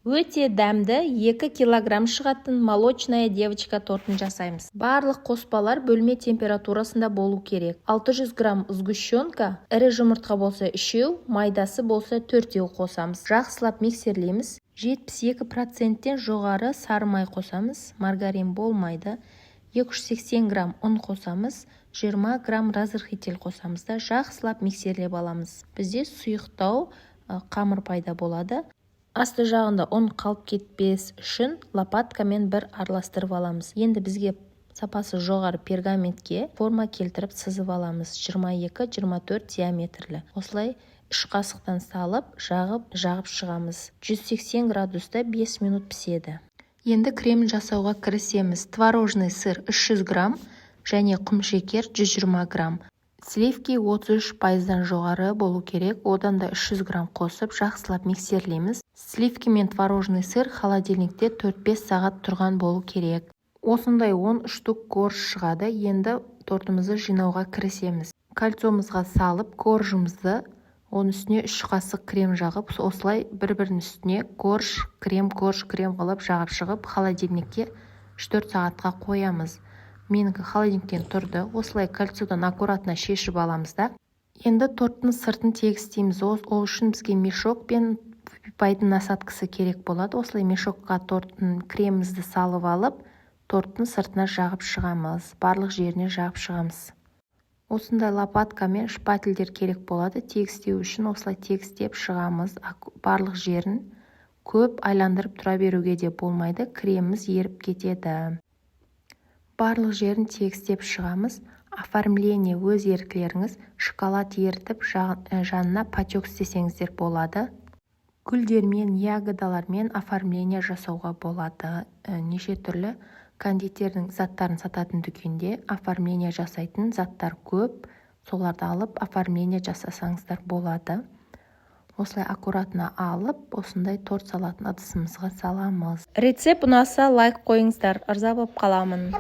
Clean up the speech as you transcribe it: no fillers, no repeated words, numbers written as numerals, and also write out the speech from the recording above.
Өте дәмді 2 килограмм шығатын молочная девочка тортын жасаймыз. Барлық қоспалар бөлме температурасында болу керек. 600 грамм сгущенка, ірі жұмыртқа болса 3, майдасы болса 4 қосамыз. Жақсылап миксерлейміз. 72%-тен жоғары сары май қосамыз. Маргарин болмайды. 280 грамм ұн қосамыз. 20 грамм разрыхитель қосамыз да жақсылап миксерлеп аламыз. Бізде сұйықтау қамыр пайда болады. Асты жағында ұн қалып кетпес үшін лопаткамен бір араластырып аламыз. Енді бізге сапасы жоғары пергаментке форма келтіріп сызып аламыз. 22-24 диаметрлі. Осылай 3 қасықтан салып, жағып шығамыз. 180 градуста 5 минут піседі. Енді кремін жасауға кірісеміз. Творожный сыр 300 грамм және құмшекер 120 грамм. Сливки 33%-дан жоғары болу керек, одан да 300 грамм қосып, жақсылап миксерлейміз. Сливки мен творожный сыр холодильникте 4-5 сағат тұрған болу керек. Осындай 10 штук корж шығады, енді тортымызды жинауға кірісеміз. Кольцомызға салып, коржымызды оның үстіне 3 қасық крем жағып, осылай бір-бірінің үстіне корж, крем қылып жағып шығып, холодильникке 3-4 сағатқа қоямыз. Менікі холодильниктен тұрды. Осылай кольцодан аккуратно шешіп аламыз да. Енді торттың сыртын тегістейміз. Ол үшін бізге мешок пен пайдың насадкасы керек болады. Осылай мешокқа торттың кремімізді салып алып, торттың сыртына жағып шығамыз. Барлық жеріне жағып шығамыз. Осындай лопаткамен шпательдер керек болады. Тегістеу үшін осылай тегістеп шығамыз. Барлық жерін көп айландырып тұра беруге де болмайды. Креміміз еріп кетеді. Барлық жерін тегістеп шығамыз. Оформление өз еркілеріңіз. Шоколад ертіп, жанына пачок істесеңіздер болады. Гүлдермен, ягодалармен оформление жасауға болады. Неше түрлі кондитердің заттарын сататын дүкенде оформление жасайтын заттар көп. Соларды алып, оформление жасасаңыздар болады. Осылай аккуратно алып, осындай торт салатын ыдысымызға саламыз. Рецепт ұнаса лайк қойыңыздар, ырза болып қаламын.